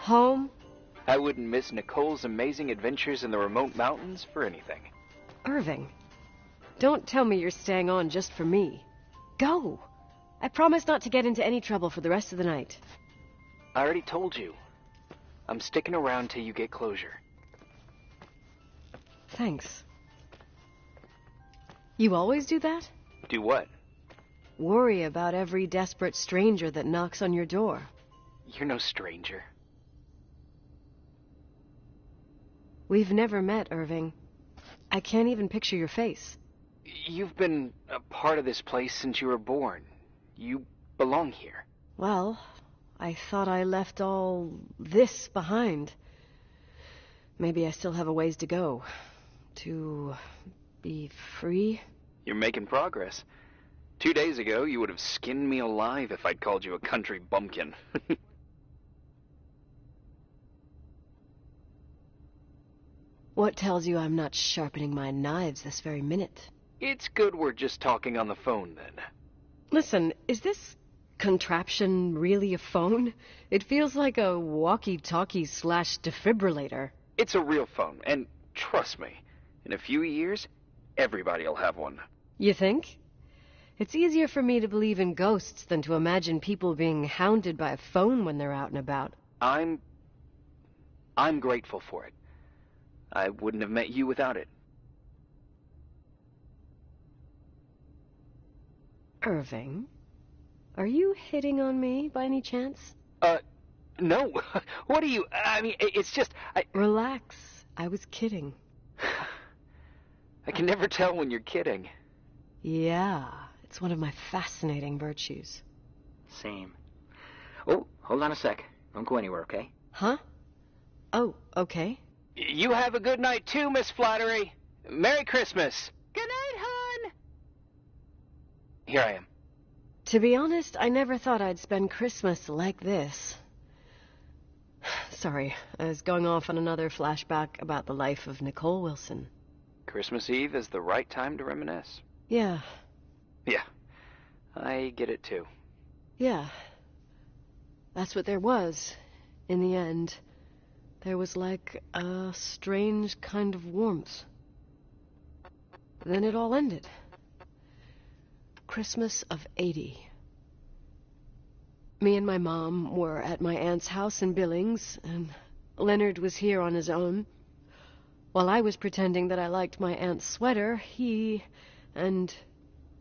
Home? I wouldn't miss Nicole's amazing adventures in the remote mountains for anything. Irving, don't tell me you're staying on just for me. Go! I promise not to get into any trouble for the rest of the night. I already told you. I'm sticking around till you get closure. Thanks. You always do that? Do what? Worry about every desperate stranger that knocks on your door. You're no stranger. We've never met, Irving. I can't even picture your face. You've been a part of this place since you were born. You belong here. Well, I thought I left all this behind. Maybe I still have a ways to go. To be free? You're making progress. 2 days ago, you would have skinned me alive if I'd called you a country bumpkin. What tells you I'm not sharpening my knives this very minute? It's good we're just talking on the phone, then. Listen, is this contraption really a phone? It feels like a walkie-talkie / defibrillator. It's a real phone, and trust me, in a few years, everybody'll have one. You think? It's easier for me to believe in ghosts than to imagine people being hounded by a phone when they're out and about. I'm grateful for it. I wouldn't have met you without it. Irving, are you hitting on me by any chance? No. What are you... I mean, it's just... Relax. I was kidding. I can never tell when you're kidding. Yeah, it's one of my fascinating virtues. Same. Oh, hold on a sec. Don't go anywhere, okay? Huh? Oh, okay. You have a good night too, Miss Flattery. Merry Christmas. Good night, hon. Here I am. To be honest, I never thought I'd spend Christmas like this. Sorry, I was going off on another flashback about the life of Nicole Wilson. Christmas Eve is the right time to reminisce. Yeah. Yeah, I get it too. Yeah. That's what there was, in the end. There was like a strange kind of warmth. Then it all ended. Christmas of '80. Me and my mom were at my aunt's house in Billings, and Leonard was here on his own. While I was pretending that I liked my aunt's sweater, he and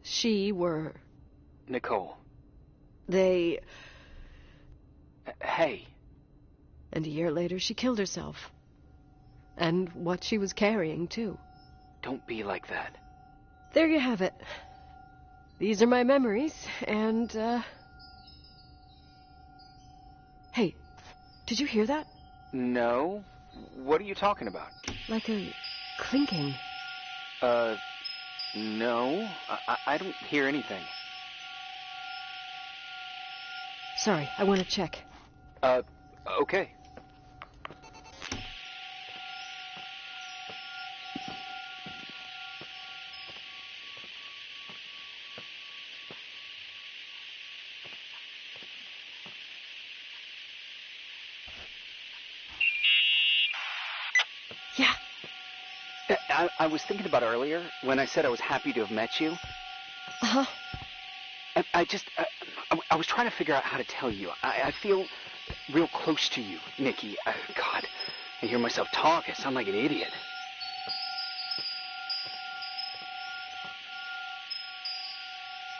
she were... Nicole. They... Hey. And a year later, she killed herself. And what she was carrying, too. Don't be like that. There you have it. These are my memories, and, Hey, did you hear that? No. What are you talking about? Like a clinking. No. I don't hear anything. Sorry, I want to check. Okay. Yeah. I was thinking about earlier when I said I was happy to have met you. Uh-huh. I was trying to figure out how to tell you. I feel real close to you, Nikki. God, I hear myself talk. I sound like an idiot.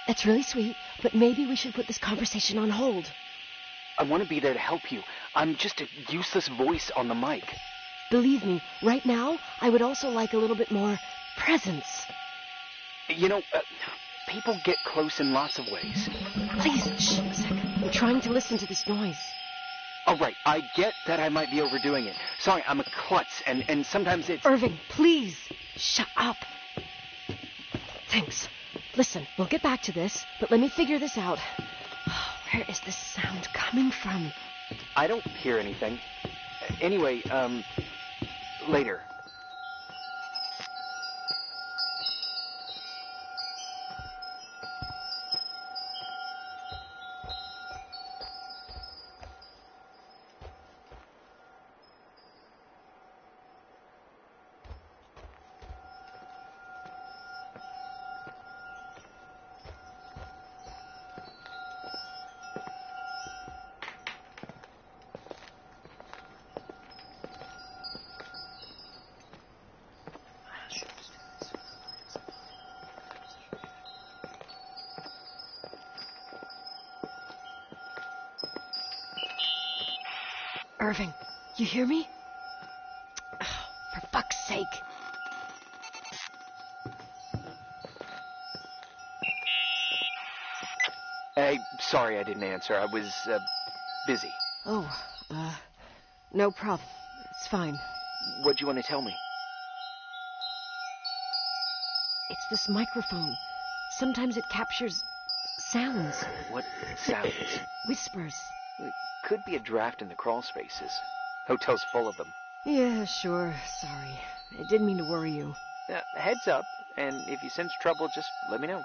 That's really sweet, but maybe we should put this conversation on hold. I want to be there to help you. I'm just a useless voice on the mic. Believe me, right now, I would also like a little bit more presence. You know, people get close in lots of ways. Please, shh, a sec. I'm trying to listen to this noise. All right, I get that I might be overdoing it. Sorry, I'm a klutz, and sometimes it's... Irving, please, shut up. Thanks. Listen, we'll get back to this, but let me figure this out. Where is this sound coming from? I don't hear anything. Anyway, later. Irving, you hear me? Oh, for fuck's sake. Hey, sorry I didn't answer. I was, busy. Oh, no problem. It's fine. What'd you want to tell me? It's this microphone. Sometimes it captures sounds. What sounds? Whispers. It could be a draft in the crawl spaces. Hotel's full of them. Yeah, sure. Sorry. I didn't mean to worry you. Heads up, and if you sense trouble, just let me know.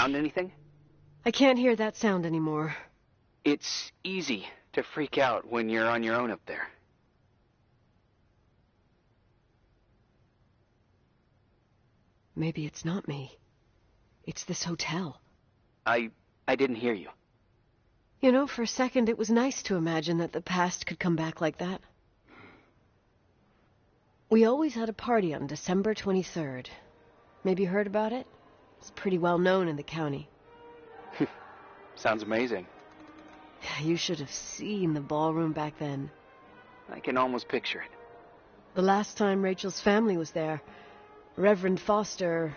found anything? I can't hear that sound anymore. It's easy to freak out when you're on your own up there. Maybe it's not me. It's this hotel. I didn't hear you. You know, for a second it was nice to imagine that the past could come back like that. We always had a party on December 23rd. Maybe you heard about it? It's pretty well known in the county. Sounds amazing. You should have seen the ballroom back then. I can almost picture it. The last time Rachel's family was there, Reverend Foster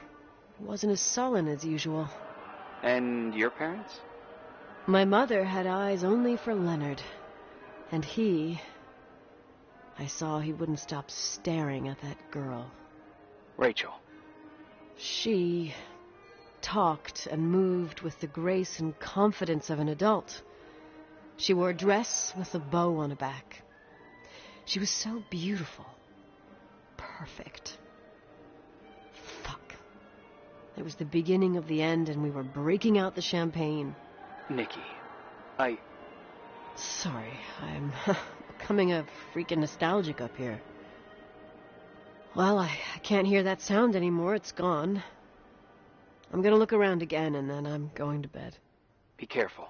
wasn't as sullen as usual. And your parents? My mother had eyes only for Leonard. And I saw he wouldn't stop staring at that girl. Rachel. She talked and moved with the grace and confidence of an adult. She wore a dress with a bow on her back. She was so beautiful. Perfect. Fuck. It was the beginning of the end, and we were breaking out the champagne. Nikki, Sorry, I'm becoming a freaking nostalgic up here. Well, I can't hear that sound anymore. It's gone. I'm gonna look around again, and then I'm going to bed. Be careful.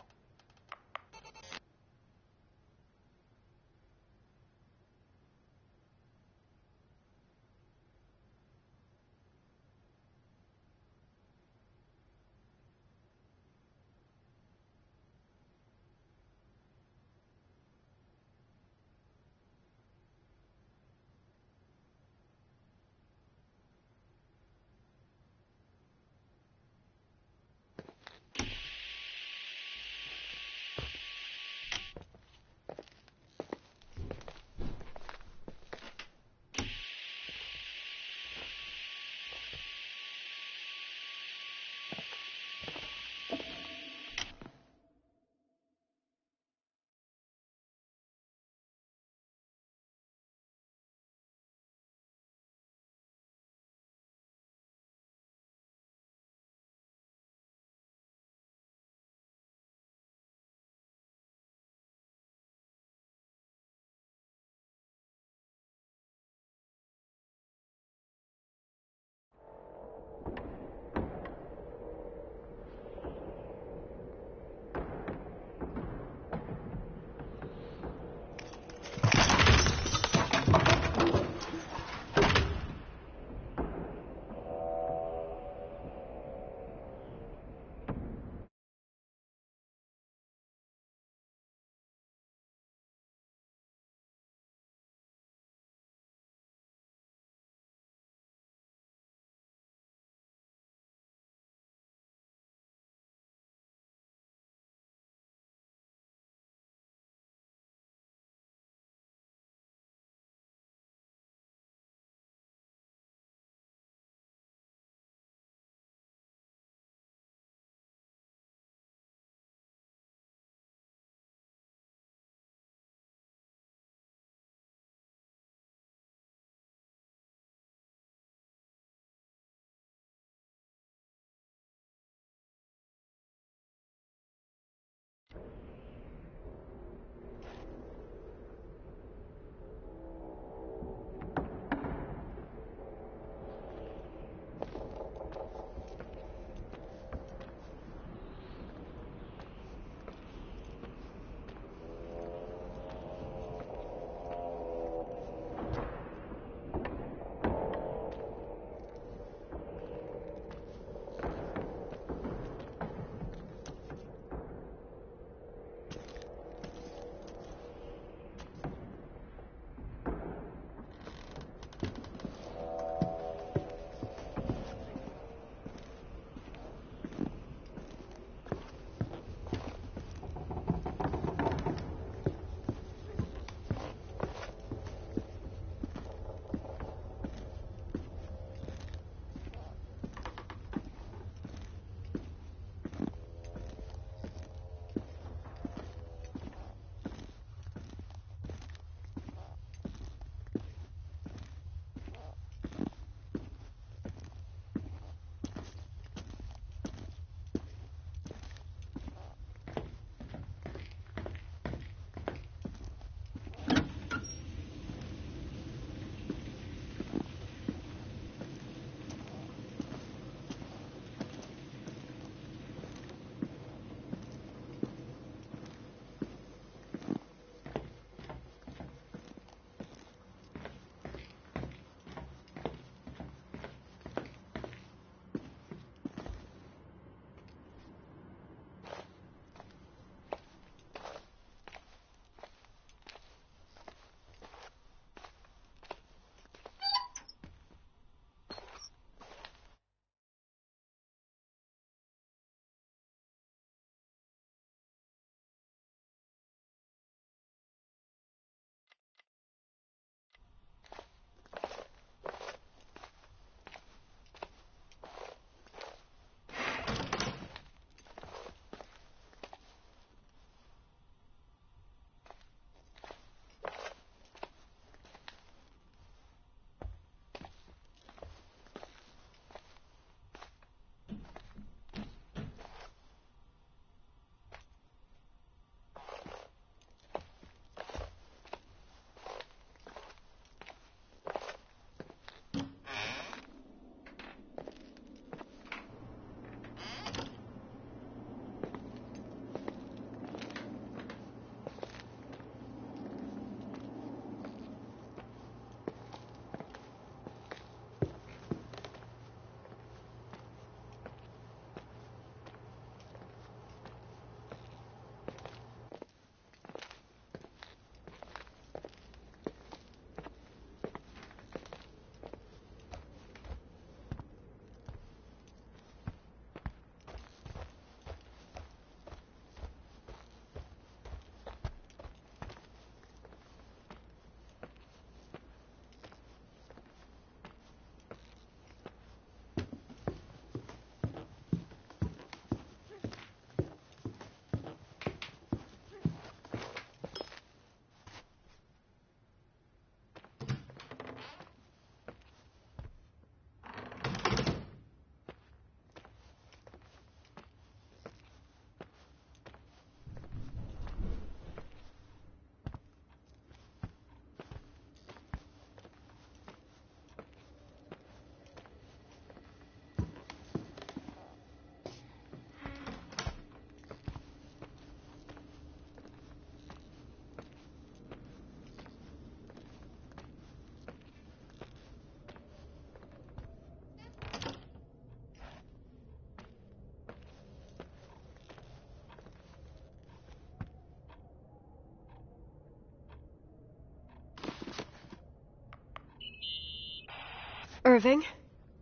Irving?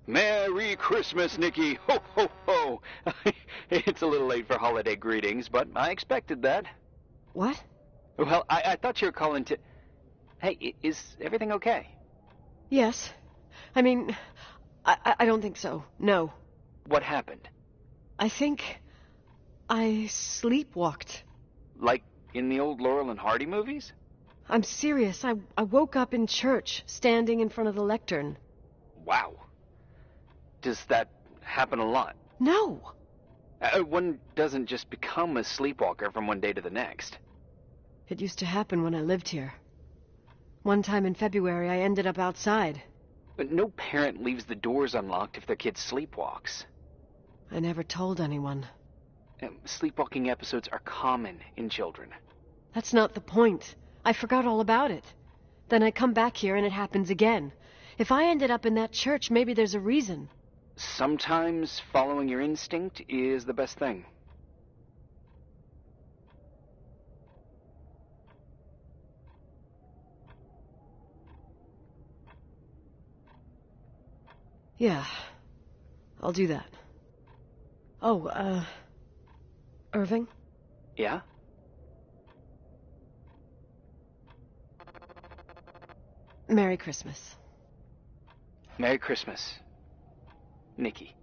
Merry Christmas, Nikki. Ho, ho, ho. It's a little late for holiday greetings, but I expected that. What? Well, I thought you were calling to... Hey, is everything okay? Yes. I mean, I don't think so. No. What happened? I think I sleepwalked. Like in the old Laurel and Hardy movies? I'm serious. I woke up in church, standing in front of the lectern. Wow. Does that happen a lot? No. One doesn't just become a sleepwalker from one day to the next. It used to happen when I lived here. One time in February, I ended up outside. But no parent leaves the doors unlocked if their kid sleepwalks. I never told anyone. Sleepwalking episodes are common in children. That's not the point. I forgot all about it. Then I come back here and it happens again. If I ended up in that church, maybe there's a reason. Sometimes following your instinct is the best thing. Yeah, I'll do that. Oh, Irving? Yeah? Merry Christmas. Merry Christmas, Nikki.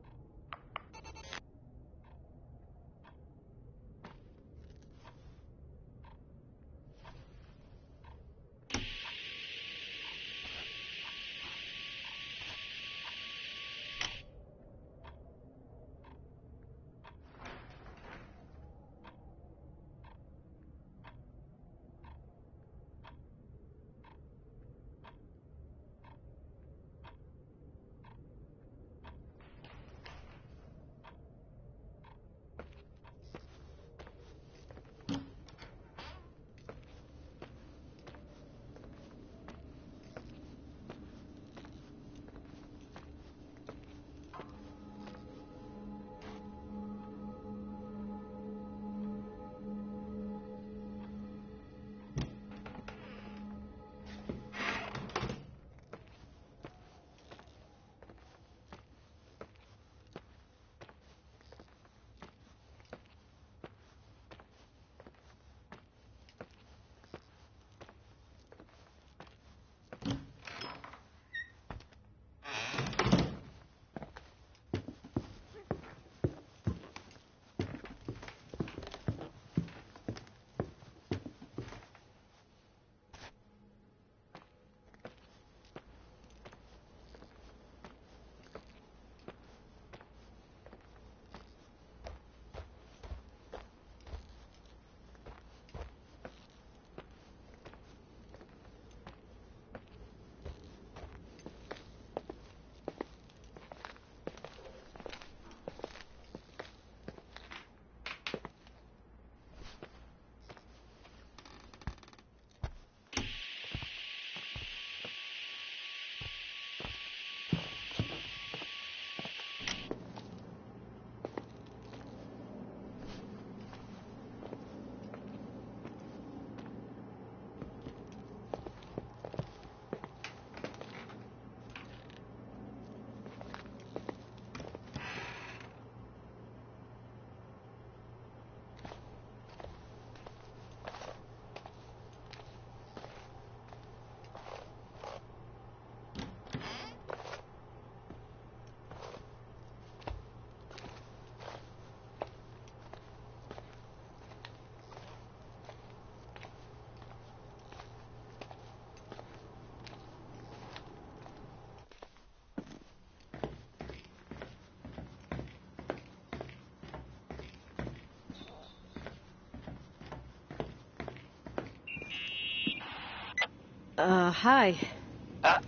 Hi.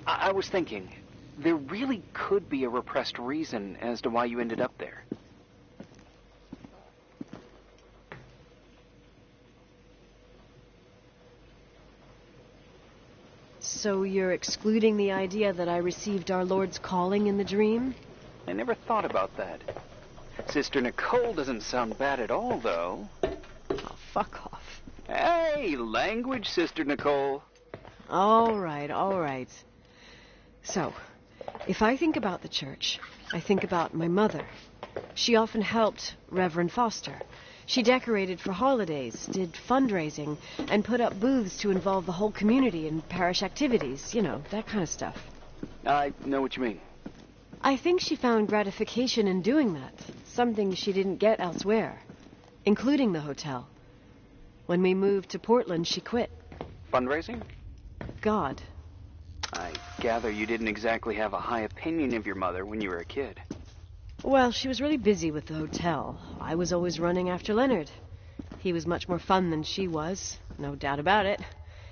I was thinking, there really could be a repressed reason as to why you ended up there. So you're excluding the idea that I received our Lord's calling in the dream? I never thought about that. Sister Nicole doesn't sound bad at all, though. Oh, fuck off. Hey, language, Sister Nicole. All right, all right. So, If I think about the church, I think about my mother. She often helped Reverend Foster. She decorated for holidays, did fundraising, and put up booths to involve the whole community in parish activities, that kind of stuff. I know what you mean. I think she found gratification in doing that, something she didn't get elsewhere, including the hotel. When we moved to Portland, she quit. Fundraising? God. I gather you didn't exactly have a high opinion of your mother when you were a kid. Well, she was really busy with the hotel. I was always running after Leonard. He was much more fun than she was, no doubt about it.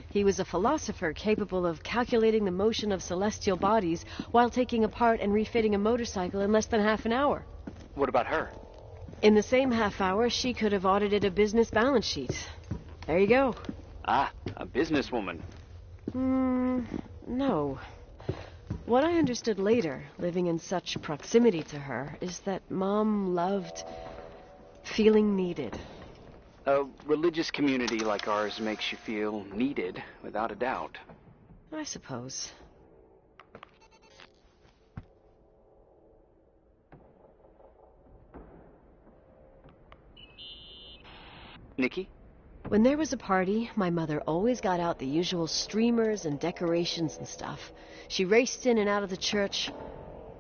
He was a philosopher capable of calculating the motion of celestial bodies while taking apart and refitting a motorcycle in less than half an hour. What about her? In the same half hour, she could have audited a business balance sheet. There you go. Ah, a businesswoman. No. What I understood later, living in such proximity to her, is that Mom loved feeling needed. A religious community like ours makes you feel needed, without a doubt. I suppose. Nikki? When there was a party, my mother always got out the usual streamers and decorations and stuff. She raced in and out of the church,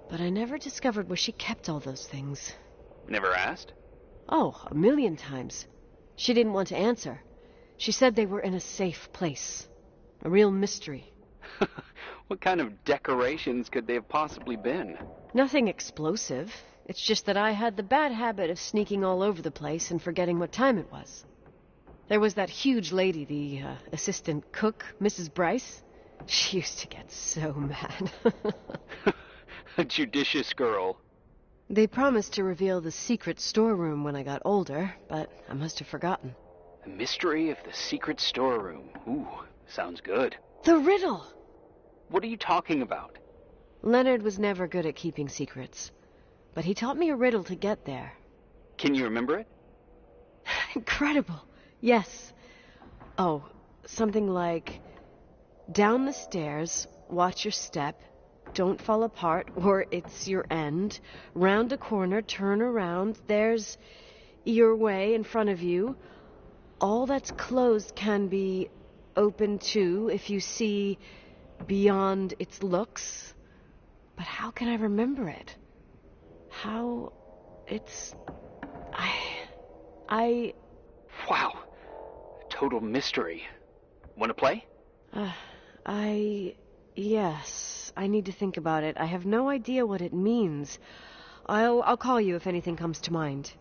but I never discovered where she kept all those things. Never asked? Oh, a million times. She didn't want to answer. She said they were in a safe place. A real mystery. What kind of decorations could they have possibly been? Nothing explosive. It's just that I had the bad habit of sneaking all over the place and forgetting what time it was. There was that huge lady, the assistant cook, Mrs. Bryce. She used to get so mad. A judicious girl. They promised to reveal the secret storeroom when I got older, but I must have forgotten. The mystery of the secret storeroom. Ooh, sounds good. The riddle! What are you talking about? Leonard was never good at keeping secrets, but he taught me a riddle to get there. Can you remember it? Incredible. Yes. Oh, something like, down the stairs, watch your step, don't fall apart, or it's your end. Round a corner, turn around, there's your way in front of you. All that's closed can be open too if you see beyond its looks. But how can I remember it? How... it's... I... Wow. Total mystery. Want to play? Yes. I need to think about it. I have no idea what it means. I'll call you if anything comes to mind.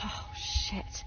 Oh, shit.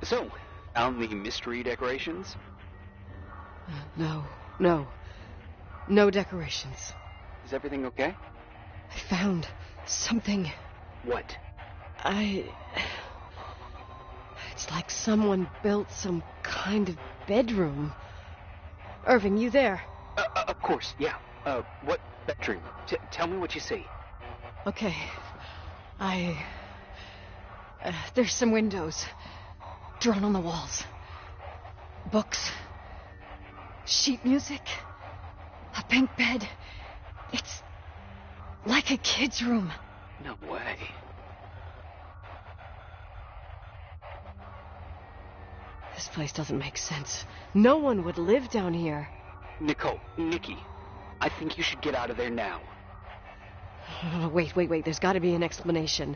So, found the mystery decorations? No, no. No decorations. Is everything okay? I found something. What? It's like someone built some kind of bedroom. Irving, you there? Of course, yeah. What bedroom? Tell me what you see. Okay. There's some windows drawn on the walls. Books. Sheet music. A pink bed. It's like a kid's room. No way. This place doesn't make sense. No one would live down here. Nikki, I think you should get out of there now. Wait. There's got to be an explanation.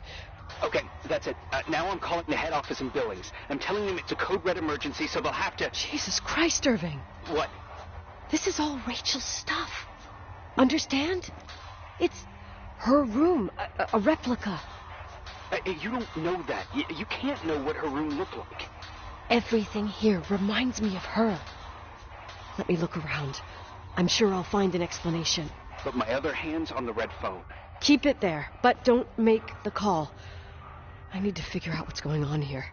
Okay, that's it. Now I'm calling the head office in Billings. I'm telling them it's a code red emergency, so they'll have to... Jesus Christ, Irving. What? This is all Rachel's stuff. Understand? It's her room, a replica. You don't know that. You can't know what her room looked like. Everything here reminds me of her. Let me look around. I'm sure I'll find an explanation. But my other hand's on the red phone. Keep it there, but don't make the call. I need to figure out what's going on here.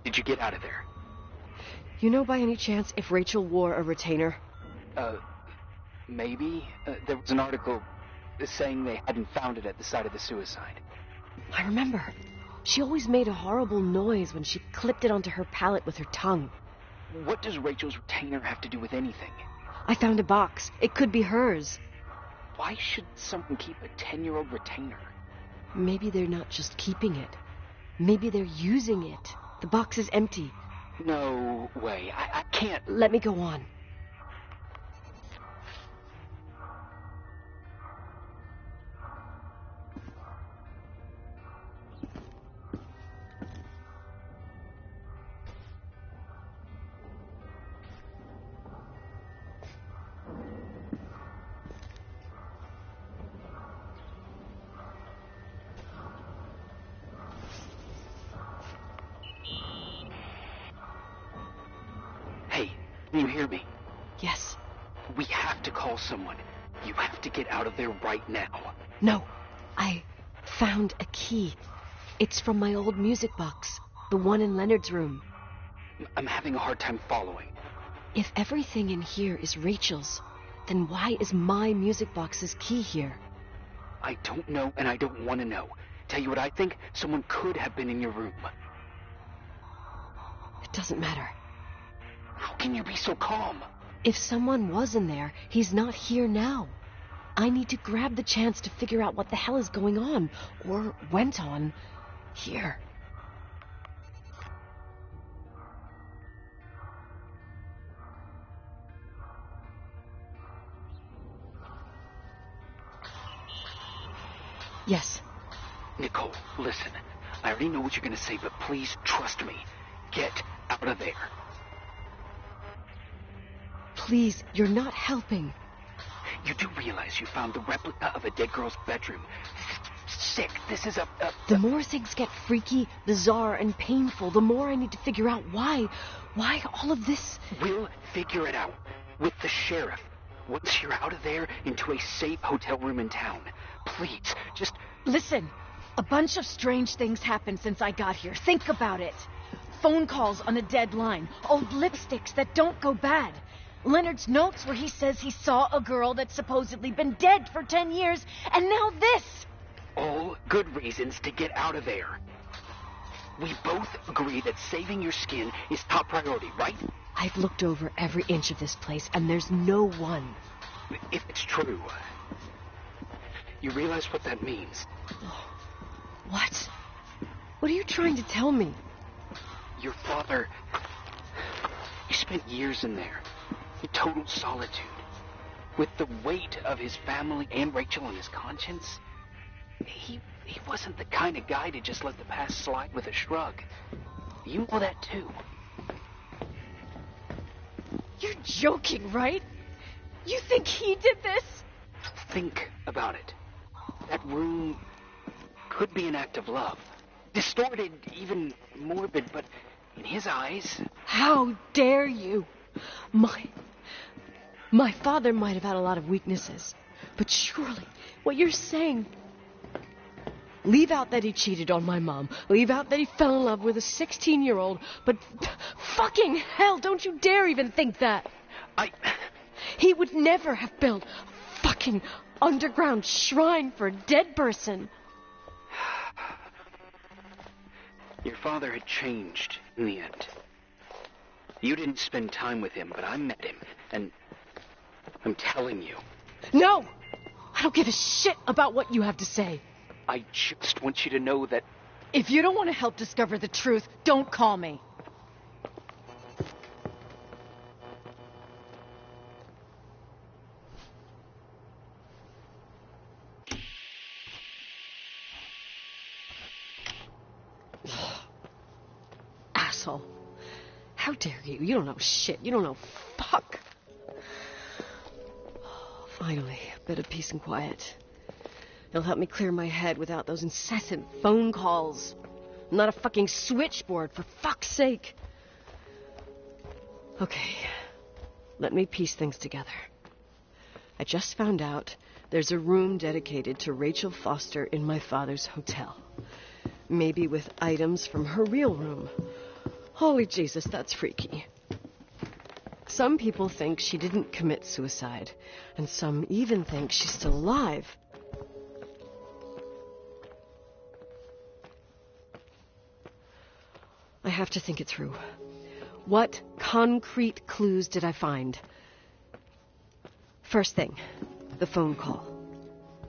Did you get out of there? You know by any chance if Rachel wore a retainer? Maybe. There was an article saying they hadn't found it at the site of the suicide. I remember. She always made a horrible noise when she clipped it onto her palate with her tongue. What does Rachel's retainer have to do with anything? I found a box. It could be hers. Why should someone keep a 10-year-old retainer? Maybe they're not just keeping it. Maybe they're using it. The box is empty. No way. I can't... Let me go on. Can you hear me? Yes. We have to call someone. You have to get out of there right now. No. I found a key. It's from my old music box. The one in Leonard's room. I'm having a hard time following. If everything in here is Rachel's, then why is my music box's key here? I don't know, and I don't want to know. Tell you what I think? Someone could have been in your room. It doesn't matter. How can you be so calm? If someone was in there, he's not here now. I need to grab the chance to figure out what the hell is going on, or went on, here. Yes. Nicole, listen. I already know what you're going to say, but please trust me. Get out of there. Please, you're not helping. You do realize you found the replica of a dead girl's bedroom. This is sick. This is The more things get freaky, bizarre, and painful, the more I need to figure out why all of this... We'll figure it out. With the sheriff. Once you're out of there, into a safe hotel room in town. Please, just... Listen, a bunch of strange things happened since I got here. Think about it. Phone calls on a dead line. Old lipsticks that don't go bad. Leonard's notes where he says he saw a girl that's supposedly been dead for 10 years, and now this! All good reasons to get out of there. We both agree that saving your skin is top priority, right? I've looked over every inch of this place, and there's no one. If it's true, you realize what that means. What? What are you trying to tell me? Your father... He spent years in there. In total solitude. With the weight of his family and Rachel on his conscience. He wasn't the kind of guy to just let the past slide with a shrug. You know that too. You're joking, right? You think he did this? Think about it. That room could be an act of love. Distorted, even morbid, but in his eyes... How dare you? My father might have had a lot of weaknesses, but surely what you're saying... Leave out that he cheated on my mom. Leave out that he fell in love with a 16-year-old. But fucking hell, don't you dare even think that. He would never have built a fucking underground shrine for a dead person. Your father had changed in the end. You didn't spend time with him, but I met him, and I'm telling you. No! I don't give a shit about what you have to say. I just want you to know that... If you don't want to help discover the truth, don't call me. Asshole. How dare you? You don't know shit. You don't know fuck. Finally, a bit of peace and quiet. It'll help me clear my head without those incessant phone calls. I'm not a fucking switchboard, for fuck's sake. Okay, let me piece things together. I just found out there's a room dedicated to Rachel Foster in my father's hotel. Maybe with items from her real room. Holy Jesus, that's freaky. Some people think she didn't commit suicide, and some even think she's still alive. I have to think it through. What concrete clues did I find? First thing, the phone call.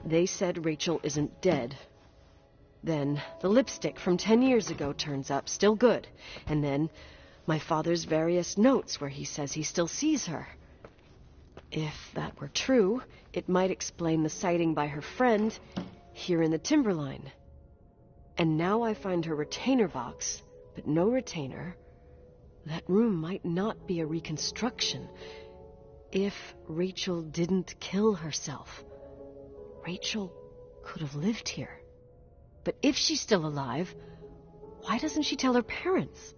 They said Rachel isn't dead. Then the lipstick from 10 years ago turns up, still good. And then my father's various notes where he says he still sees her. If that were true, it might explain the sighting by her friend here in the Timberline. And now I find her retainer box, but no retainer. That room might not be a reconstruction. If Rachel didn't kill herself, Rachel could have lived here. But if she's still alive, why doesn't she tell her parents?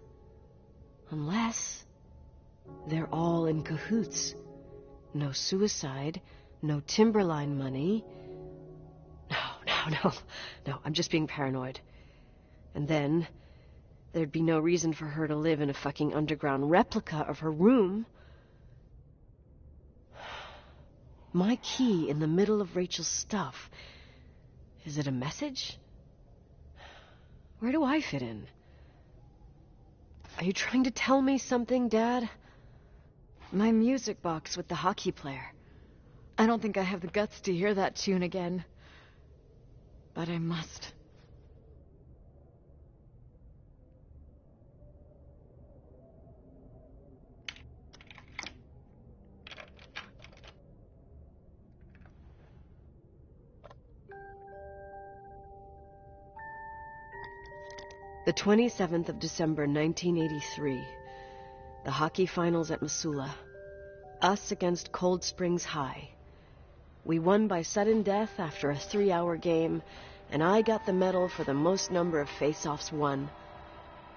Unless they're all in cahoots. No suicide, no Timberline money. No, I'm just being paranoid. And then there'd be no reason for her to live in a fucking underground replica of her room. My key in the middle of Rachel's stuff. Is it a message? Where do I fit in? Are you trying to tell me something, Dad? My music box with the hockey player. I don't think I have the guts to hear that tune again. But I must. The 27th of December, 1983. The hockey finals at Missoula. Us against Cold Springs High. We won by sudden death after a 3-hour game, and I got the medal for the most number of face-offs won.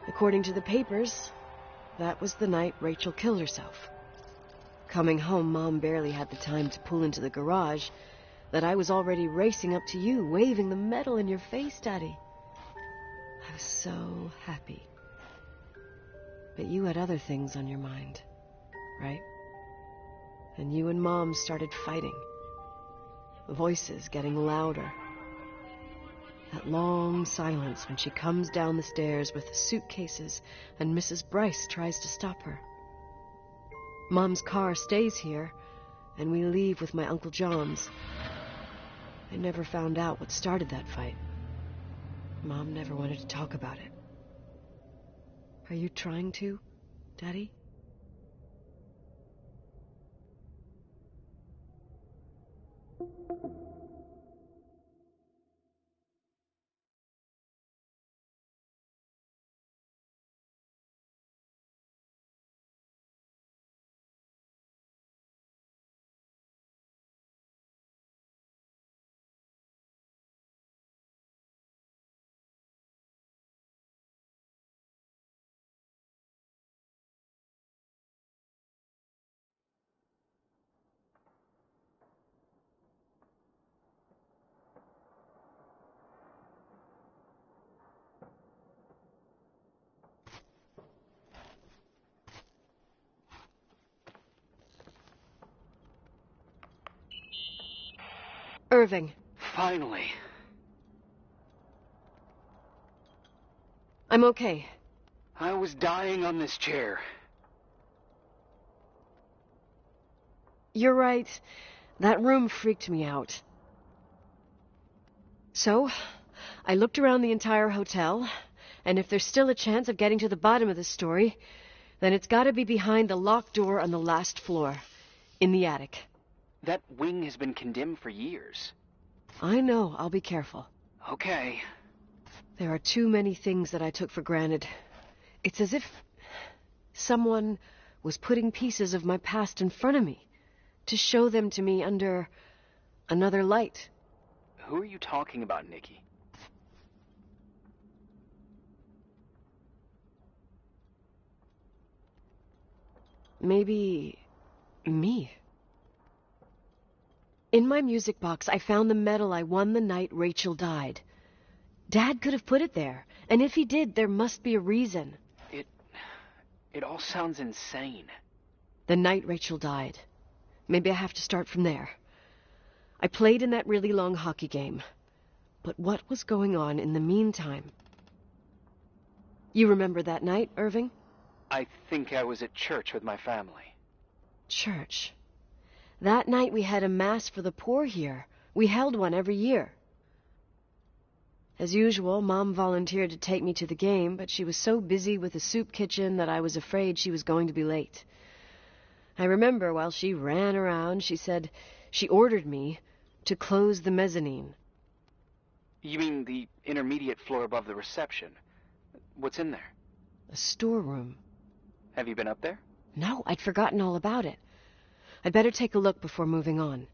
According to the papers, that was the night Rachel killed herself. Coming home, Mom barely had the time to pull into the garage that I was already racing up to you, waving the medal in your face, Daddy. I was so happy. But you had other things on your mind, right? And you and Mom started fighting. Voices getting louder. That long silence when she comes down the stairs with the suitcases and Mrs. Bryce tries to stop her. Mom's car stays here, and we leave with my Uncle John's. I never found out what started that fight. Mom never wanted to talk about it. Are you trying to, Daddy? Irving. Finally. I'm okay. I was dying on this chair. You're right. That room freaked me out. So, I looked around the entire hotel, and if there's still a chance of getting to the bottom of the story, then it's gotta be behind the locked door on the last floor, in the attic. That wing has been condemned for years. I know, I'll be careful. Okay. There are too many things that I took for granted. It's as if someone was putting pieces of my past in front of me to show them to me under another light. Who are you talking about, Nikki? Maybe me. In my music box, I found the medal I won the night Rachel died. Dad could have put it there, and if he did, there must be a reason. It all sounds insane. The night Rachel died. Maybe I have to start from there. I played in that really long hockey game. But what was going on in the meantime? You remember that night, Irving? I think I was at church with my family. Church. That night we had a mass for the poor here. We held one every year. As usual, Mom volunteered to take me to the game, but she was so busy with the soup kitchen that I was afraid she was going to be late. I remember while she ran around, she said she ordered me to close the mezzanine. You mean the intermediate floor above the reception? What's in there? A storeroom. Have you been up there? No, I'd forgotten all about it. I'd better take a look before moving on.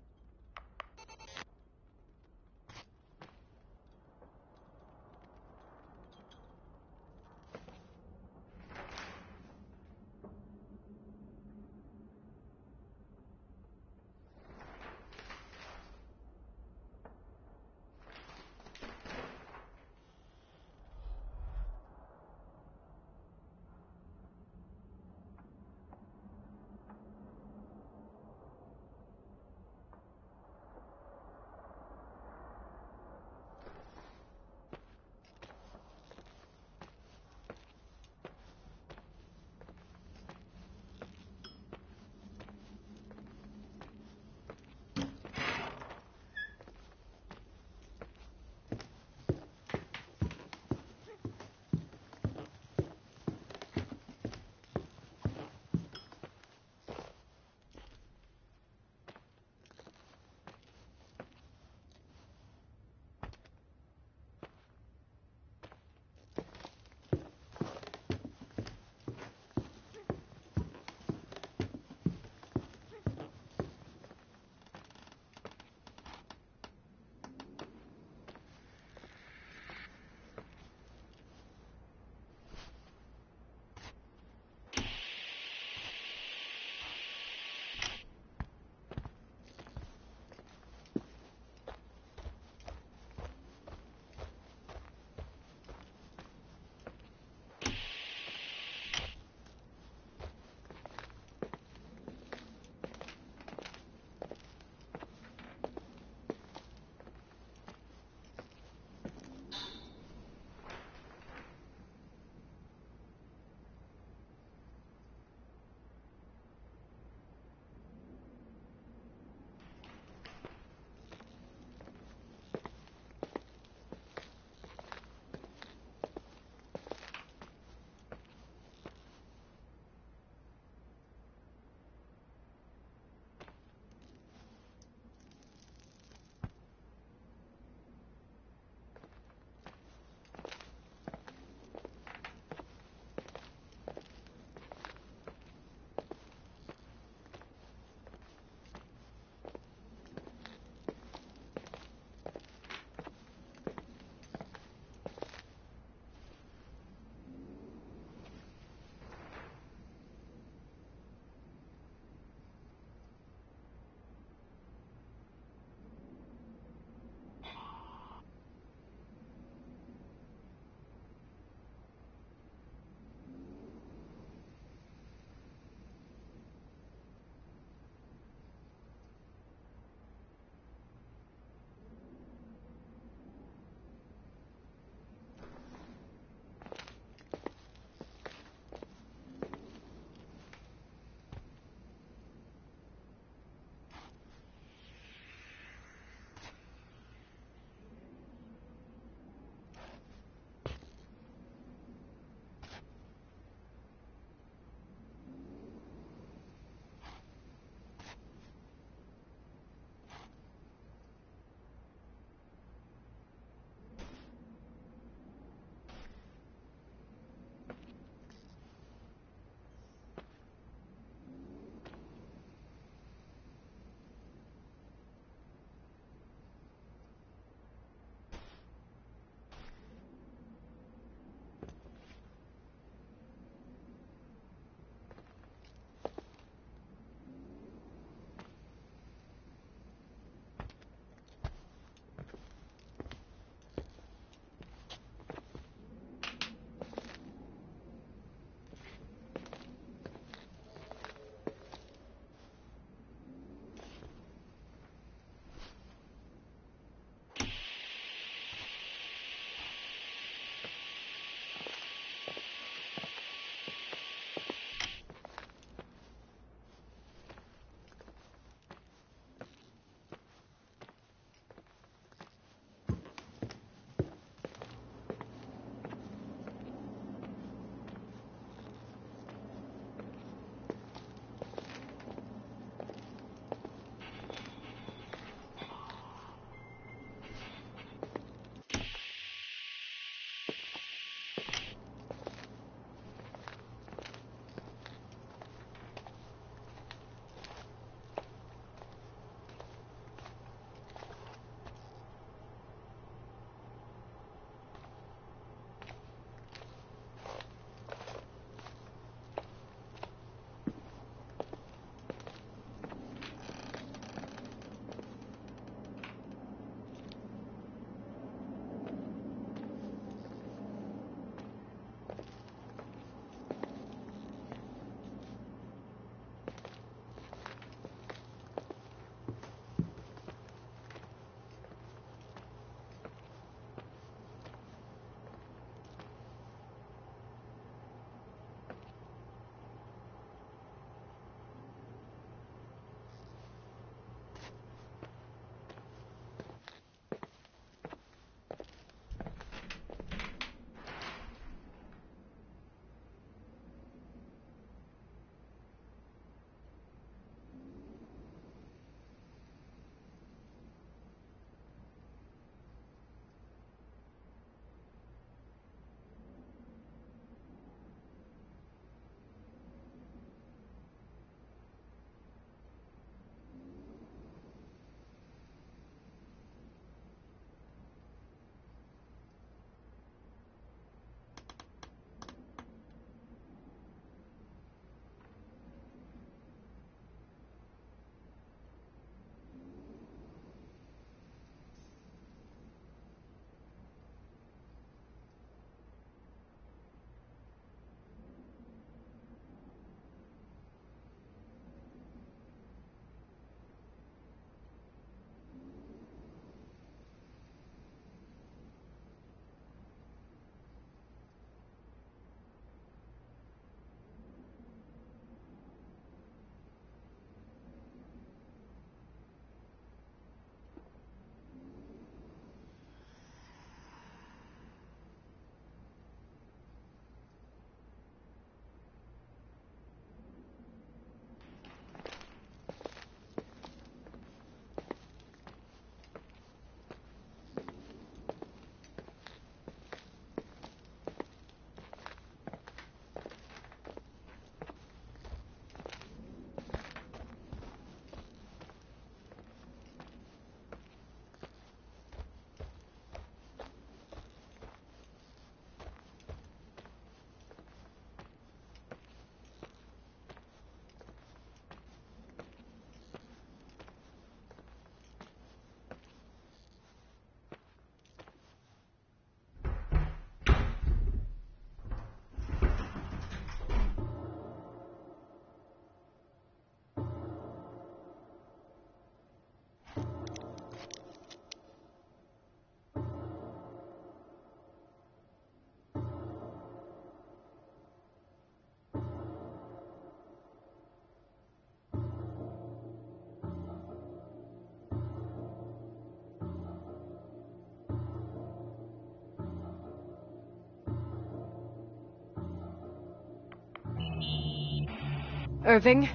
Irving?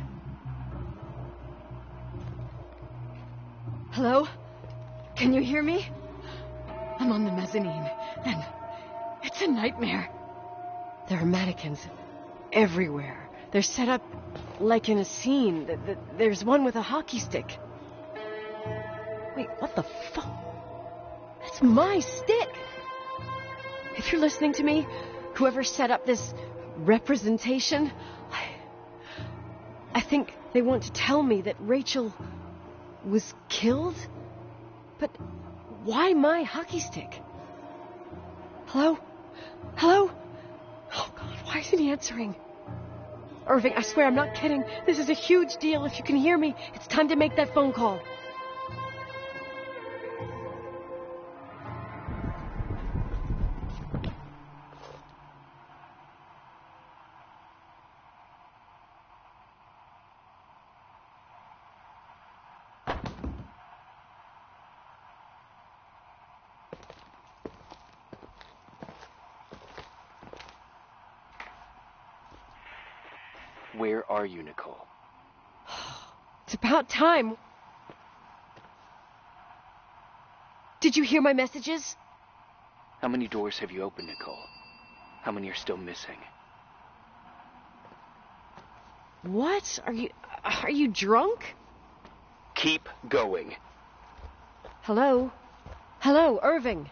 Hello? Can you hear me? I'm on the mezzanine, and it's a nightmare. There are mannequins everywhere. They're set up like in a scene. There's one with a hockey stick. Wait, what the fuck? That's my stick! If you're listening to me, whoever set up this representation, I think they want to tell me that Rachel was killed? But why my hockey stick? Hello? Hello? Oh, God, why isn't he answering? Irving, I swear I'm not kidding. This is a huge deal. If you can hear me, it's time to make that phone call. Where are you, Nicole? It's about time. Did you hear my messages? How many doors have you opened, Nicole? How many are still missing? What? Are you drunk? Keep going. Hello? Hello, Irving.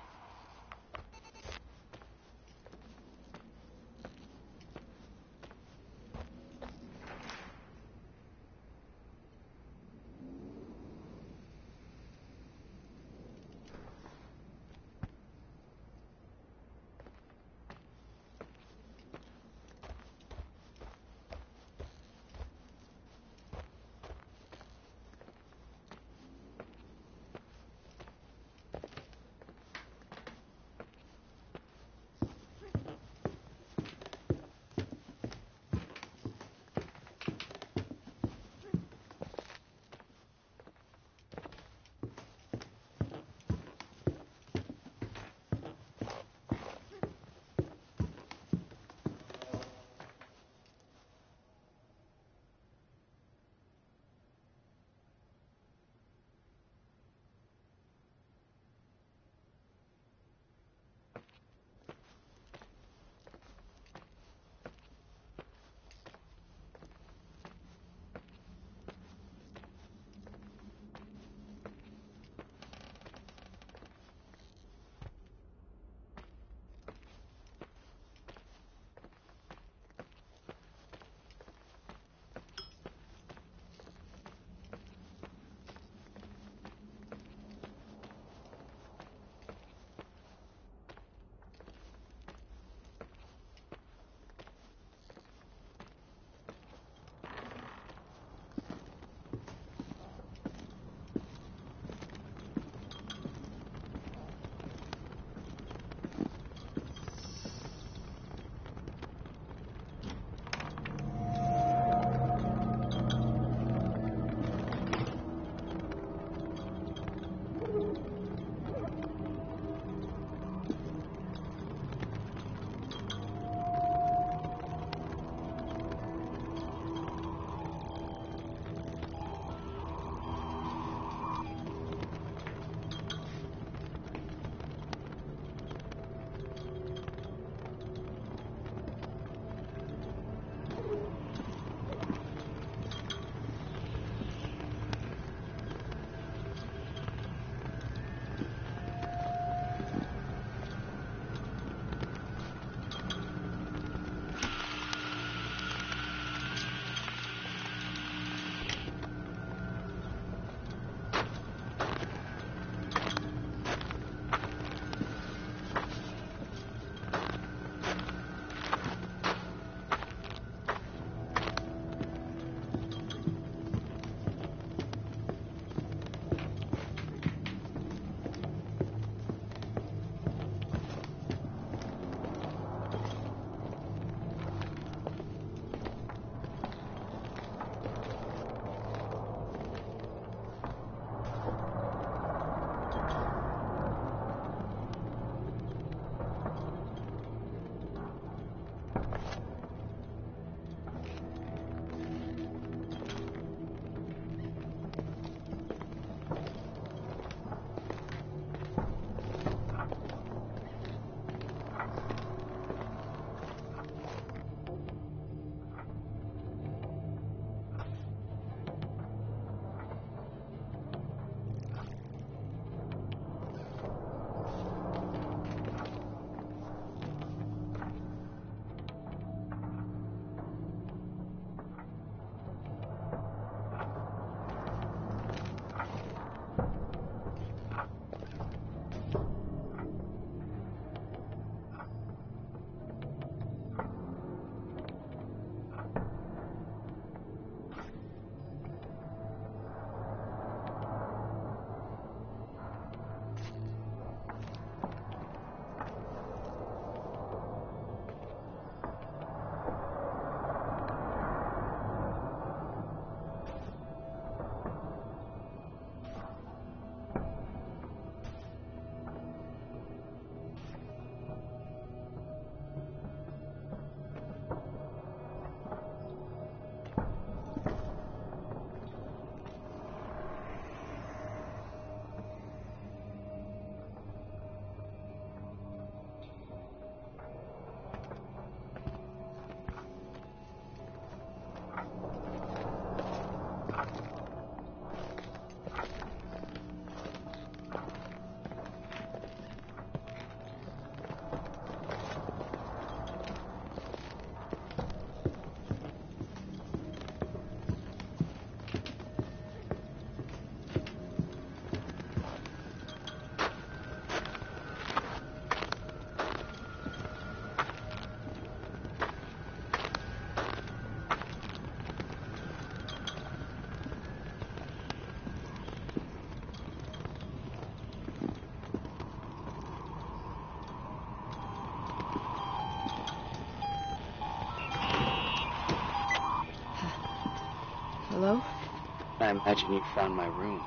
Imagine you found my room.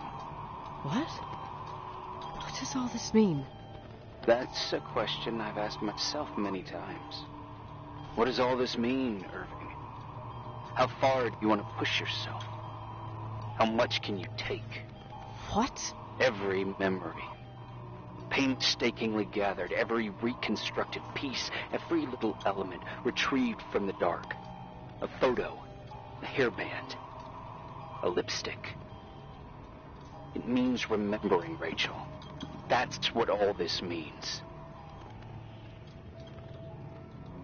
What? What does all this mean? That's a question I've asked myself many times. What does all this mean, Irving? How far do you want to push yourself? How much can you take? What? Every memory, painstakingly gathered, every reconstructed piece, every little element retrieved from the dark. A photo, a hairband, a lipstick. It means remembering, Rachel. That's what all this means.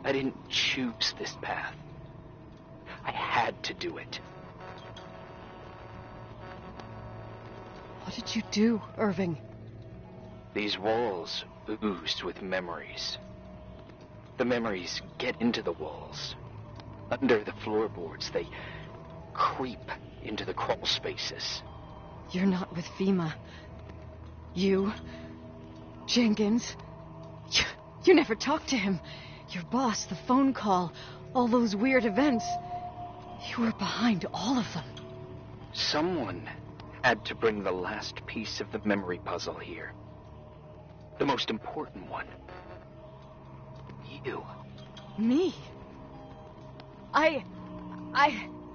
I didn't choose this path. I had to do it. What did you do, Irving? These walls ooze with memories. The memories get into the walls. Under the floorboards, they creep into the crawl spaces. You're not with FEMA. You, Jenkins, you never talked to him. Your boss, the phone call, all those weird events. You were behind all of them. Someone had to bring the last piece of the memory puzzle here. The most important one. You. Me?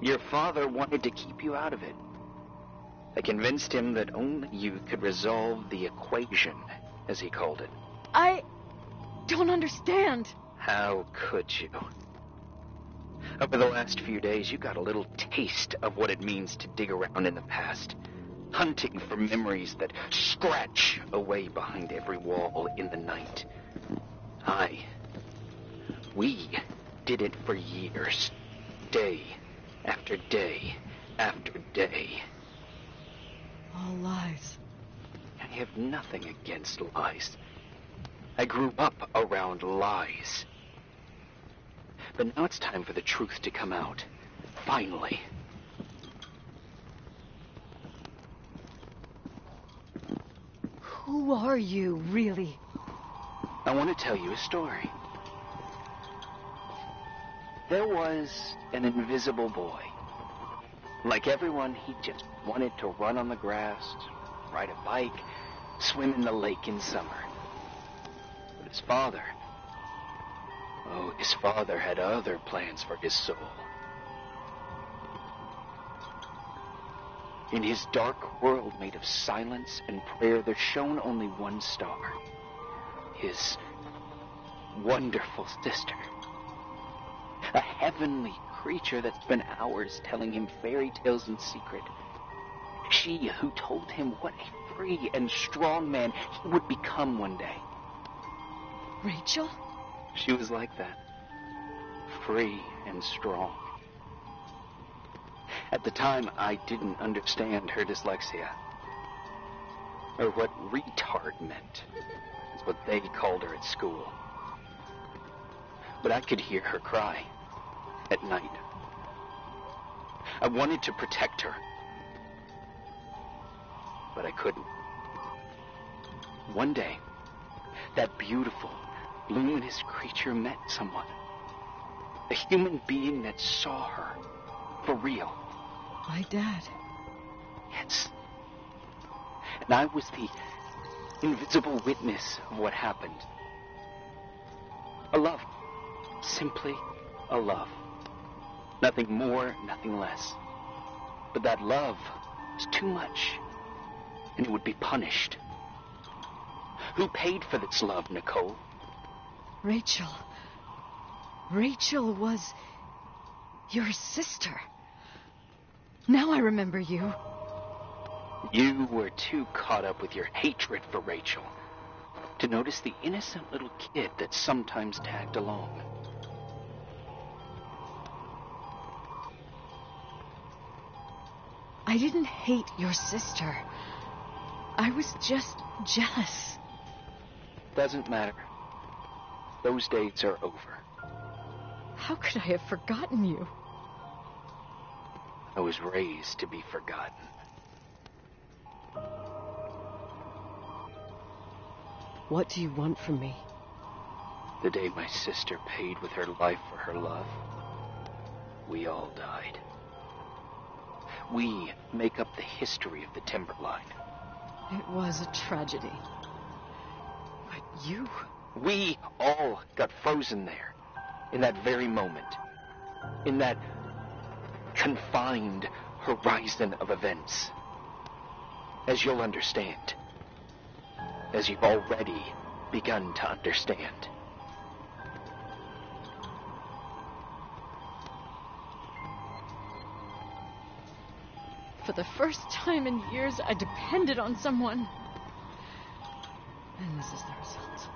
Your father wanted to keep you out of it. I convinced him that only you could resolve the equation, as he called it. I don't understand. How could you? Over the last few days, you got a little taste of what it means to dig around in the past, hunting for memories that scratch away behind every wall in the night. We did it for years, day after day after day. All lies. I have nothing against lies. I grew up around lies. But now it's time for the truth to come out. Finally. Who are you, really? I want to tell you a story. There was an invisible boy. Like everyone, he just wanted to run on the grass, ride a bike, swim in the lake in summer. But his father had other plans for his soul. In his dark world made of silence and prayer, there shone only one star. His wonderful sister. A heavenly creature that spent hours telling him fairy tales in secret. She who told him what a free and strong man he would become one day. Rachel? She was like that. Free and strong. At the time, I didn't understand her dyslexia. Or what retard meant. That's what they called her at school. But I could hear her cry. At night. I wanted to protect her. But I couldn't. One day, that beautiful, luminous creature met someone. A human being that saw her. For real. My dad. Yes. And I was the invisible witness of what happened. A love. Simply a love. Nothing more, nothing less. But that love was too much, and it would be punished. Who paid for this love, Nicole? Rachel. Rachel was your sister. Now I remember you. You were too caught up with your hatred for Rachel to notice the innocent little kid that sometimes tagged along. I didn't hate your sister. I was just jealous. Doesn't matter. Those days are over. How could I have forgotten you? I was raised to be forgotten. What do you want from me? The day my sister paid with her life for her love, we all died. We make up the history of the Timberline. It was a tragedy. But you... We all got frozen there, in that very moment, in that confined horizon of events. As you'll understand, as you've already begun to understand. For the first time in years, I depended on someone. And this is the result.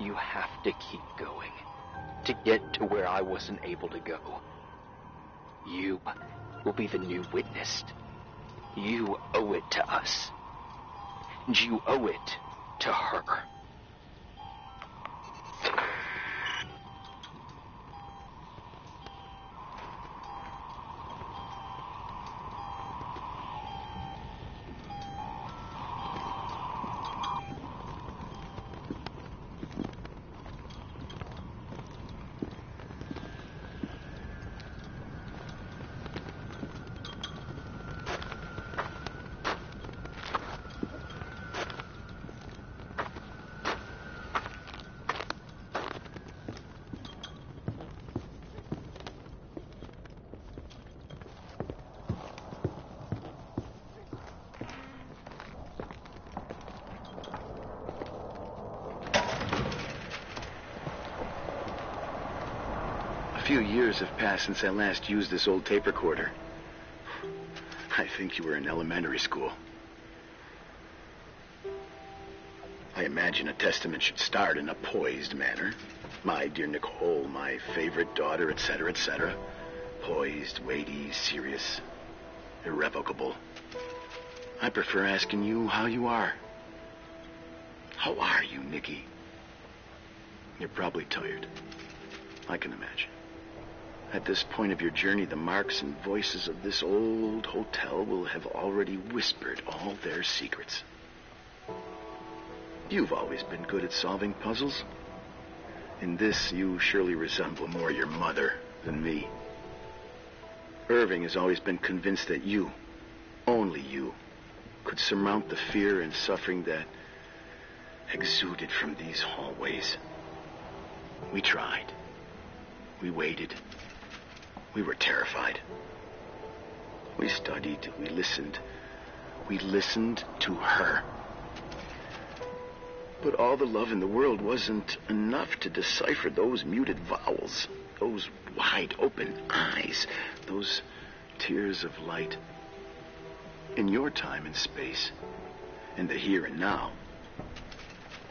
You have to keep going to get to where I wasn't able to go. You will be the new witness. You owe it to us. And you owe it to her. A few years have passed since I last used this old tape recorder. I think you were in elementary school. I imagine a testament should start in a poised manner. My dear Nicole, my favorite daughter, etc., etc. Poised, weighty, serious, irrevocable. I prefer asking you how you are. How are you, Nikki? You're probably tired. I can imagine. At this point of your journey, the marks and voices of this old hotel will have already whispered all their secrets. You've always been good at solving puzzles. In this, you surely resemble more your mother than me. Irving has always been convinced that you, only you, could surmount the fear and suffering that exuded from these hallways. We tried. We waited. We were terrified. We studied. We listened. We listened to her. But all the love in the world wasn't enough to decipher those muted vowels, those wide-open eyes, those tears of light. In your time and space, in the here and now,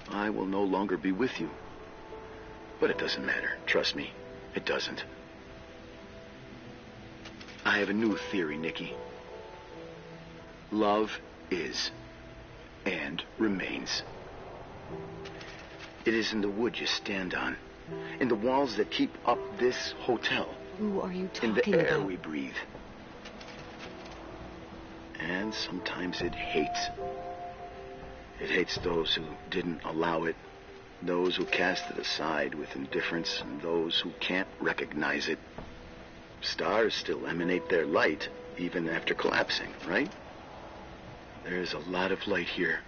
I will no longer be with you. But it doesn't matter. Trust me, it doesn't. I have a new theory, Nikki. Love is and remains. It is in the wood you stand on, in the walls that keep up this hotel, Who are you talking in the air about? we breathe. And sometimes it hates. It hates those who didn't allow it, those who cast it aside with indifference, and those who can't recognize it. Stars still emanate their light, even after collapsing, right? There's a lot of light here.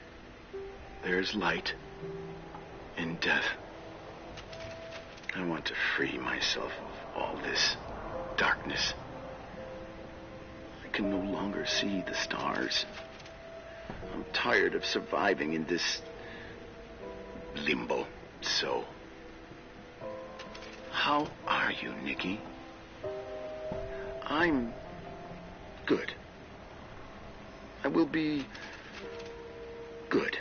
There's light in death. I want to free myself of all this darkness. I can no longer see the stars. I'm tired of surviving in this limbo. So, how are you, Nikki? I'm good. I will be good.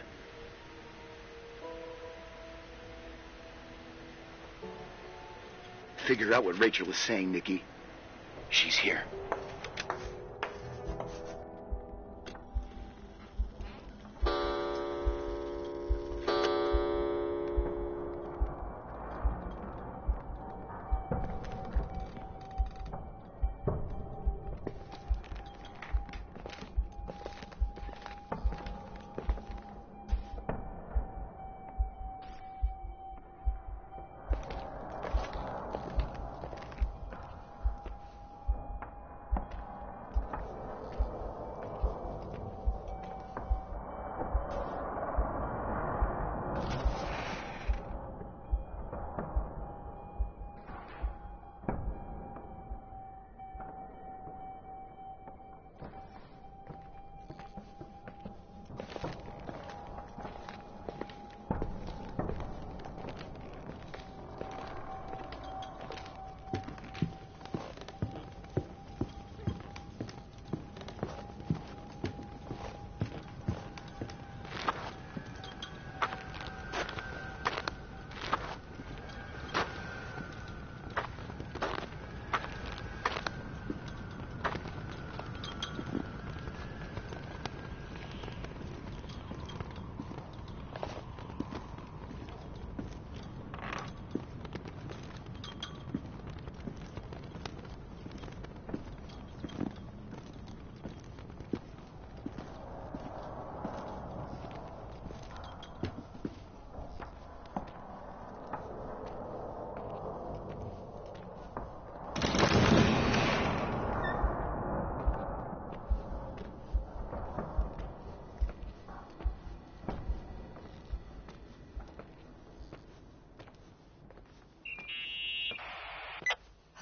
Figure out what Rachel was saying, Nikki. She's here.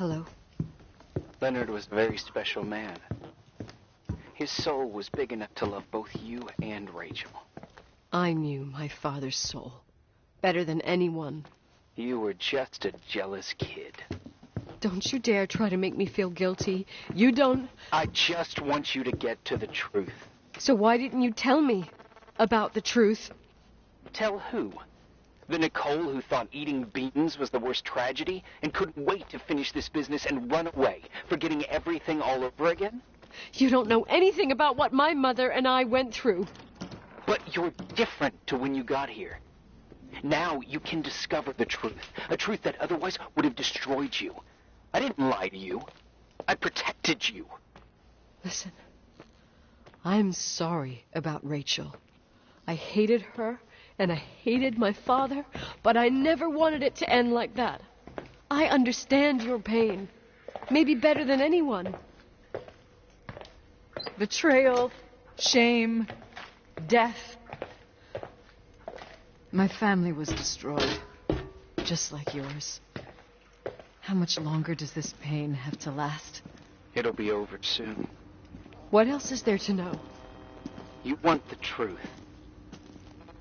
Hello. Leonard was a very special man. His soul was big enough to love both you and Rachel. I knew my father's soul better than anyone. You were just a jealous kid. Don't you dare try to make me feel guilty. You don't... I just want you to get to the truth. So why didn't you tell me about the truth? Tell who? The Nicole who thought eating beans was the worst tragedy and couldn't wait to finish this business and run away, forgetting everything all over again? You don't know anything about what my mother and I went through. But you're different to when you got here. Now you can discover the truth, a truth that otherwise would have destroyed you. I didn't lie to you. I protected you. Listen, I'm sorry about Rachel. I hated her, and I hated my father, but I never wanted it to end like that. I understand your pain, maybe better than anyone. Betrayal, shame, death. My family was destroyed, just like yours. How much longer does this pain have to last? It'll be over soon. What else is there to know? You want the truth.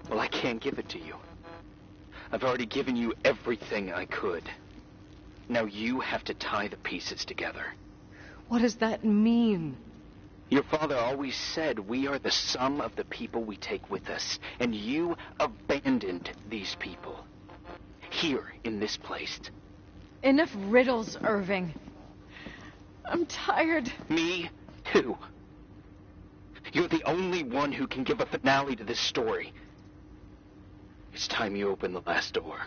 Well, I can't give it to you. I've already given you everything I could. Now you have to tie the pieces together. What does that mean? Your father always said we are the sum of the people we take with us, and you abandoned these people. Here, in this place. Enough riddles, Irving. I'm tired. Me, too. You're the only one who can give a finale to this story. It's time you open the last door.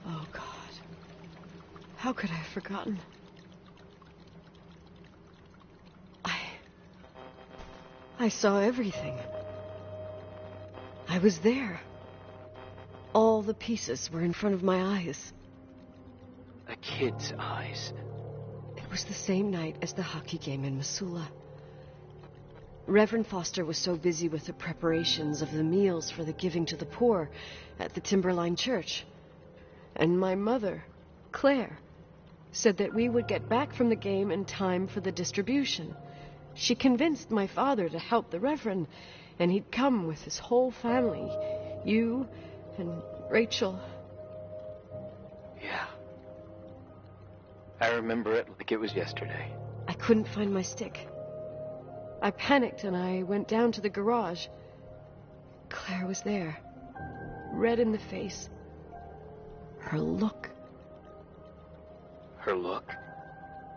Oh, God. How could I have forgotten? I saw everything. I was there. All the pieces were in front of my eyes. A kid's eyes. It was the same night as the hockey game in Missoula. Reverend Foster was so busy with the preparations of the meals for the giving to the poor at the Timberline Church. And my mother, Claire, said that we would get back from the game in time for the distribution. She convinced my father to help the Reverend, and he'd come with his whole family. You and Rachel. Yeah. I remember it like it was yesterday. I couldn't find my stick. I panicked and I went down to the garage. Claire was there, red in the face. Her look. Her look?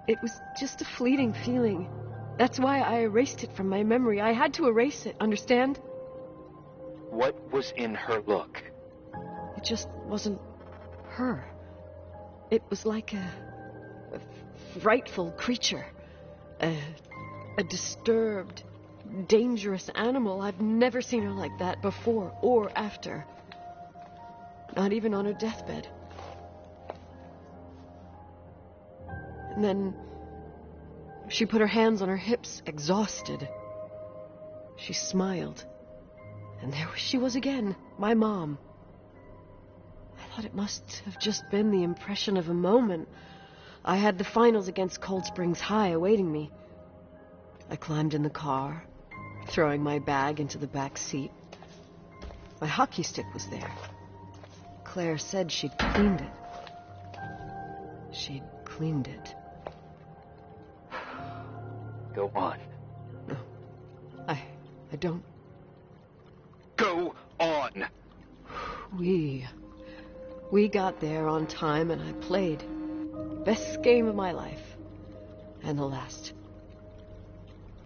It was just a fleeting feeling. That's why I erased it from my memory. I had to erase it, understand? What was in her look? It just wasn't her. It was like a frightful creature. A disturbed, dangerous animal. I've never seen her like that before or after. Not even on her deathbed. And then She put her hands on her hips, exhausted. She smiled. And there she was again, my mom. I thought it must have just been the impression of a moment. I had the finals against Cold Springs High awaiting me. I climbed in the car, throwing my bag into the back seat. My hockey stick was there. Claire said she'd cleaned it. She'd cleaned it. Go on. No, I don't. Go on! We got there on time and I played. Best game of my life. And the last.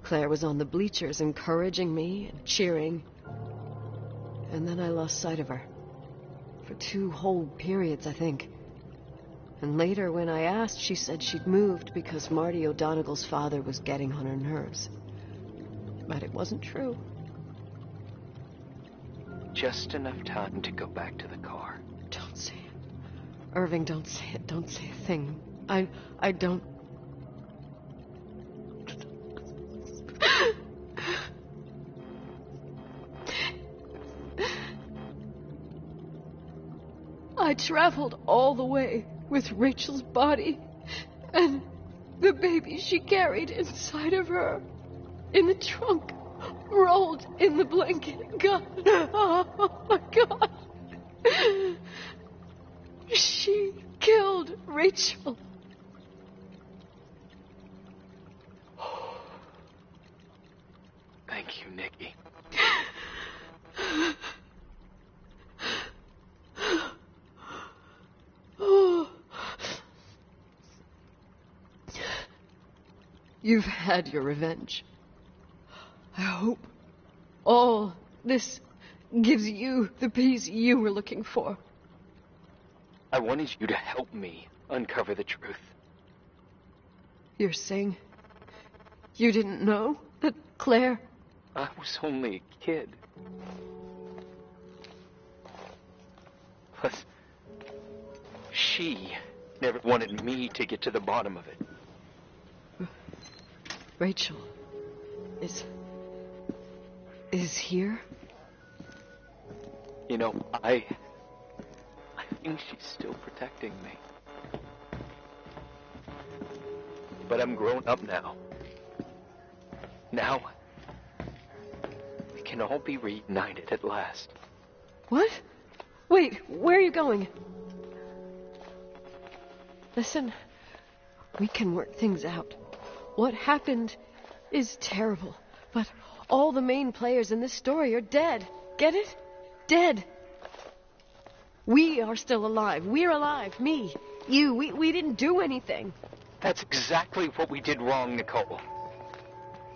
Claire was on the bleachers encouraging me and cheering. And then I lost sight of her. For 2 whole periods, I think. And later, when I asked, she said she'd moved because Marty O'Donegal's father was getting on her nerves. But it wasn't true. Just enough time to go back to the car. Don't say it. Irving, don't say it. Don't say a thing. I don't... I traveled all the way with Rachel's body and the baby she carried inside of her in the trunk, rolled in the blanket. God, oh my God. She killed Rachel. Thank you, Nikki. You've had your revenge. I hope all this gives you the peace you were looking for. I wanted you to help me uncover the truth. You're saying you didn't know that Claire... I was only a kid. Plus, she never wanted me to get to the bottom of it. Rachel is here? You know, I think she's still protecting me. But I'm grown up now. Now, we can all be reunited at last. What? Wait, where are you going? Listen, we can work things out. What happened is terrible, but all the main players in this story are dead. Get it? Dead. We are still alive. We're alive. Me, you, we didn't do anything. That's exactly what we did wrong, Nicole.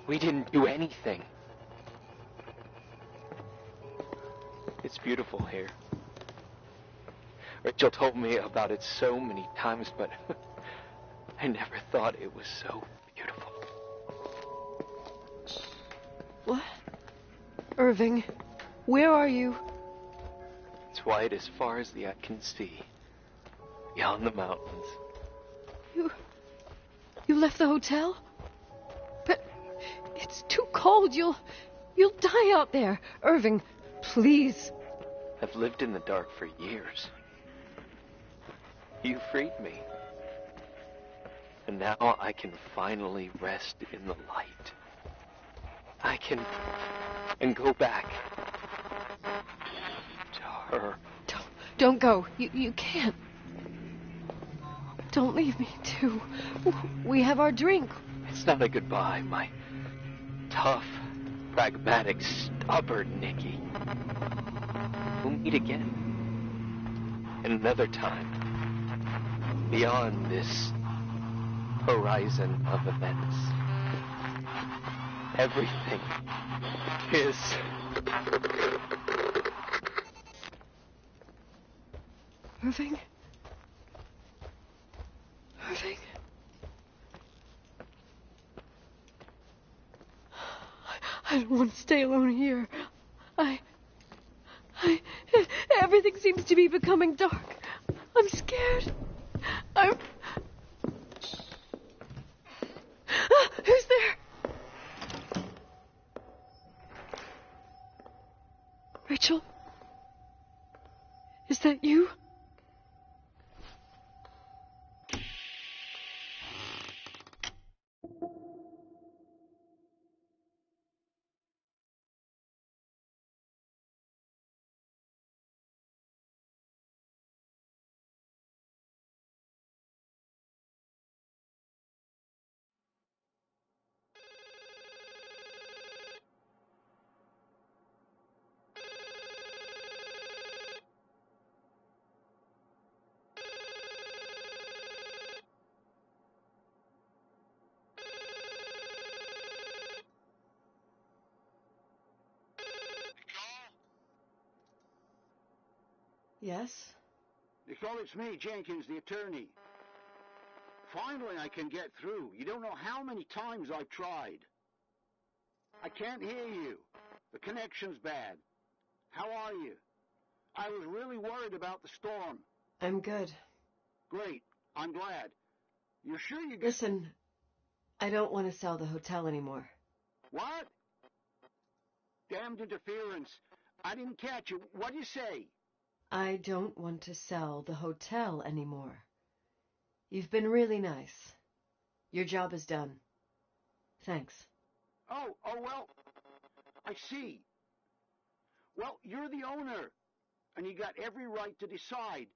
We didn't do anything. It's beautiful here. Rachel told me about it so many times, but I never thought it was so beautiful. What? Irving, where are you? It's white as far as the eye can see, beyond the mountains. You left the hotel? But it's too cold. You'll die out there. Irving, please. I've lived in the dark for years. You freed me. And now I can finally rest in the light. I can go back to her. Don't go. You can't. Don't leave me, too. We have our drink. It's not a goodbye, my tough, pragmatic, stubborn Nikki. We'll meet again. Another time. Beyond this horizon of events. Everything is... Irving? Irving? I don't want to stay alone here. Everything seems to be becoming dark. I'm scared. Who's there? Rachel? Is that you? Yes? Nicole, it's me, Jenkins, the attorney. Finally, I can get through. You don't know how many times I've tried. I can't hear you. The connection's bad. How are you? I was really worried about the storm. I'm good. Great. I'm glad. You're sure you... Listen, I don't want to sell the hotel anymore. What? Damned interference. I didn't catch you. What'd you say? I don't want to sell the hotel anymore. You've been really nice. Your job is done. Thanks. Oh, well, I see. Well, you're the owner, and you got every right to decide.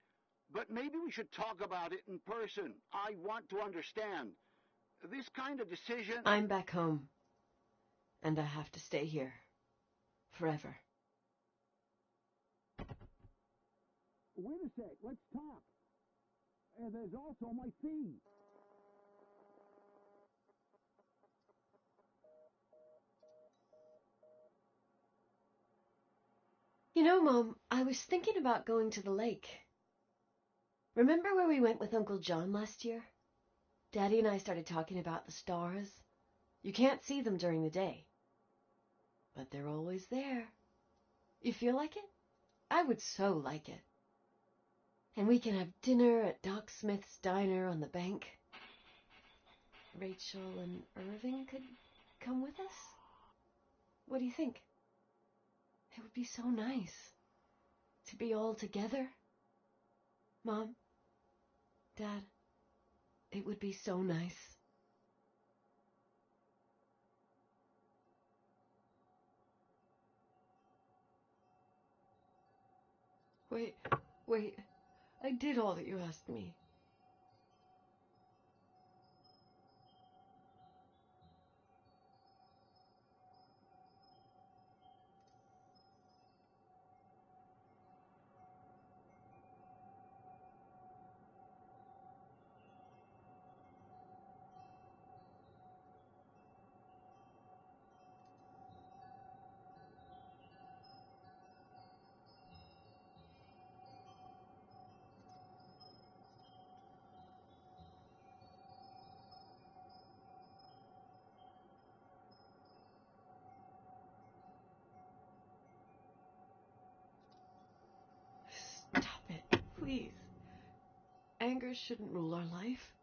But maybe we should talk about it in person. I want to understand. This kind of decision... I'm back home, and I have to stay here. Forever. Wait a sec, let's talk. There's also my fee. You know, Mom, I was thinking about going to the lake. Remember where we went with Uncle John last year? Daddy and I started talking about the stars. You can't see them during the day, but they're always there. You feel like it? I would so like it. And we can have dinner at Doc Smith's diner on the bank. Rachel and Irving could come with us? What do you think? It would be so nice to be all together. Mom, Dad, it would be so nice. Wait, I did all that you asked me. Stop it, please. Anger shouldn't rule our life.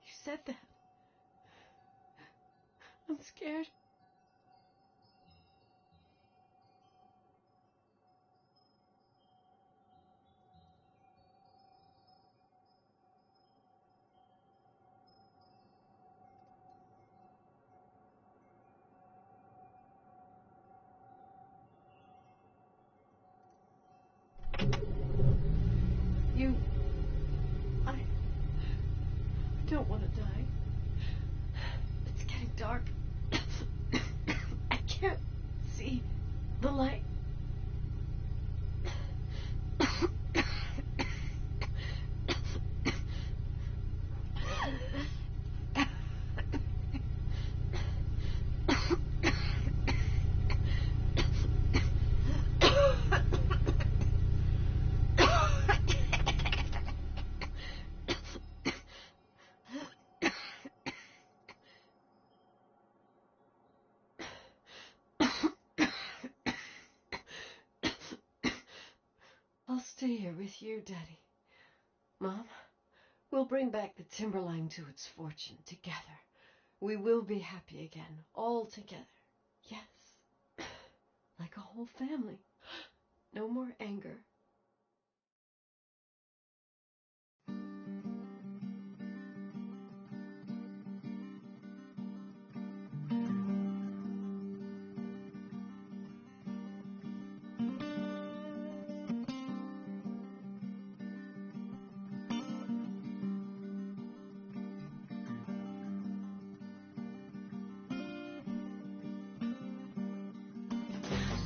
You said that. I'm scared. I don't want to die. It's getting dark. I can't see the light. I'll stay here with you, Daddy. Mom, we'll bring back the Timberline to its fortune together. We will be happy again, all together. Yes. Like a whole family. No more anger.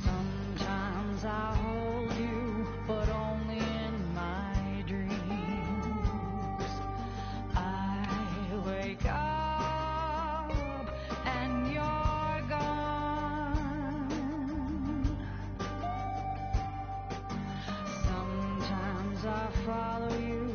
Sometimes I hold you, but only in my dreams. I wake up and you're gone. Sometimes I follow you